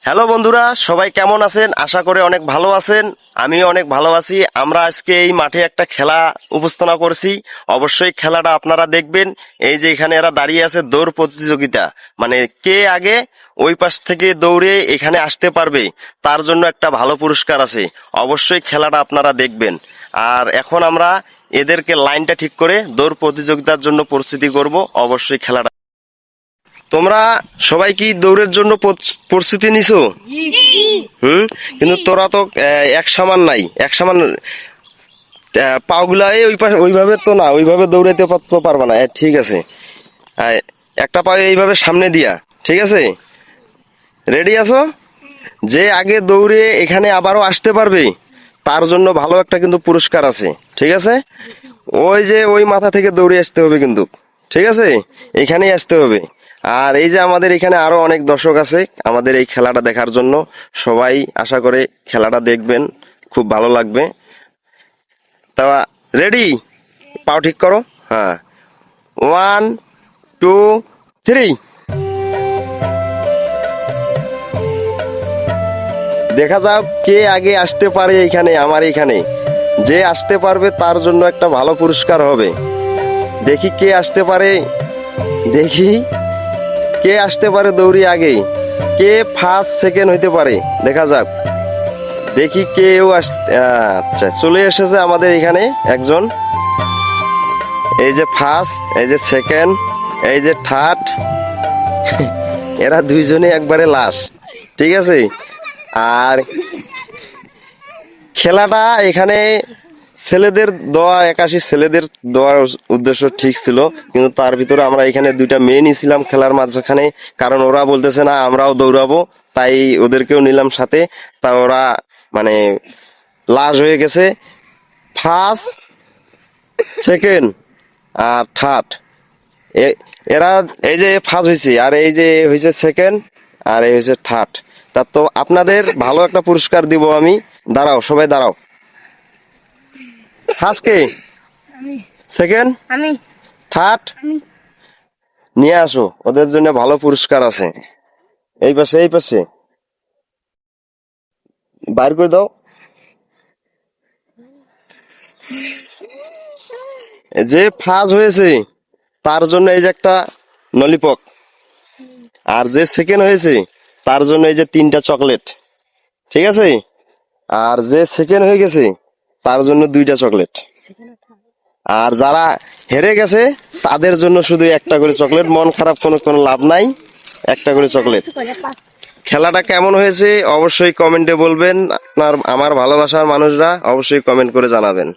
Hello বন্ধুরা, সবাই কেমন আছেন? আশা করে অনেক ভালো আছেন। আমি অনেক ভালো আছি। আমরা আজকে এই মাঠে একটা খেলা উপস্থাপনা করছি। অবশ্যই খেলাটা আপনারা দেখবেন। এই যে এখানে এরা দাঁড়িয়ে আছে, দৌড় প্রতিযোগিতা, মানে কে আগে ওই পাশ থেকে দৌড়ে এখানে আসতে পারবে তার জন্য একটা ভালো পুরস্কার আছে। অবশ্যই খেলাটা আপনারা দেখবেন। আর এখন আমরা এদেরকে লাইনটা ঠিক করে দৌড় প্রতিযোগিতার জন্য প্রস্তুতি করব। অবশ্যই খেলাটা তোমরা সবাই কি দৌড়ের জন্য প্রস্তুতি নিছো? কিন্তু তোরা তো এক সমান নাই, এক সমান পাগুলা ওই পাশে ওইভাবে তো না, ওইভাবে দৌড়াইতে পারবা না। ঠিক আছে, একটা পা এইভাবে সামনে দিয়া, ঠিক আছে? রেডি আছো? যে আগে দৌড়ে এখানে আবারও আসতে পারবে তার জন্য ভালো একটা কিন্তু পুরস্কার আছে, ঠিক আছে? ওই যে ওই মাথা থেকে দৌড়ে আসতে হবে কিন্তু, ঠিক আছে? এখানেই আসতে হবে। আর এই যে আমাদের এখানে আরো অনেক দর্শক আছে আমাদের এই খেলাটা দেখার জন্য। সবাই আশা করে খেলাটা দেখবেন, খুব ভালো লাগবে। তা রেডি? পাও ঠিক করো। হ্যাঁ, 1 2 3। দেখা যাক কে আগে আসতে পারে এখানে, আমার এখানে। যে আসতে পারবে তার জন্য একটা ভালো পুরস্কার হবে। দেখি কে আসতে পারে, দেখি কে আসতে পারে দৌড়ি আগে, কে ফার্স্ট সেকেন্ড হইতে পারে। দেখা যাক, দেখি কেউ আচ্ছা, চলে এসেছে আমাদের এখানে একজন। এই যে ফার্স্ট, এই যে সেকেন্ড, এই যে থার্ড। এরা দুইজনে একবারে লাস্ট, ঠিক আছে? আর খেলাটা এখানে ছেলেদের দেওয়া 81 ছেলেদের দেওয়ার উদ্দেশ্য ঠিক ছিল, কিন্তু তার ভিতরে আমরা এখানে দুইটা মেয়ে নিয়েছিলাম খেলার মাঝখানে। কারণ ওরা বলতেছে না আমরাও দৌড়াবো, তাই ওদেরকেও নিলাম সাথে। তা ওরা মানে লাস্ট হয়ে গেছে। ফার্স্ট, সেকেন্ড আর থার্ড, এরা এই যে ফার্স্ট হয়েছে, আর এই যে হয়েছে সেকেন্ড, আর এই হয়েছে থার্ড। তা তো আপনাদের ভালো একটা পুরস্কার দিব আমি। দাঁড়াও, সবাই দাঁড়াও। ফার্স্ট কে? সেকেন্ড? থার্ড? নিয়ে আসো, ওদের জন্য ভালো পুরস্কার আছে। এই পাশে, এই পাশে বাইর করে দাও। যে ফার্স্ট হয়েছে তার জন্য এই যে একটা ললিপপ, আর যে সেকেন্ড হয়েছে তার জন্য এই যে 3টা চকলেট, ঠিক আছে? আর যে সেকেন্ড হয়ে গেছে তার জন্য 2টা চকলেট। আর যারা হেরে গেছে তাদের জন্য শুধু একটা করে চকলেট। মন খারাপ কোনো লাভ নাই, একটা করে চকলেট। খেলাটা কেমন হয়েছে অবশ্যই কমেন্টে বলবেন। আমার ভালোবাসার মানুষরা অবশ্যই কমেন্ট করে জানাবেন।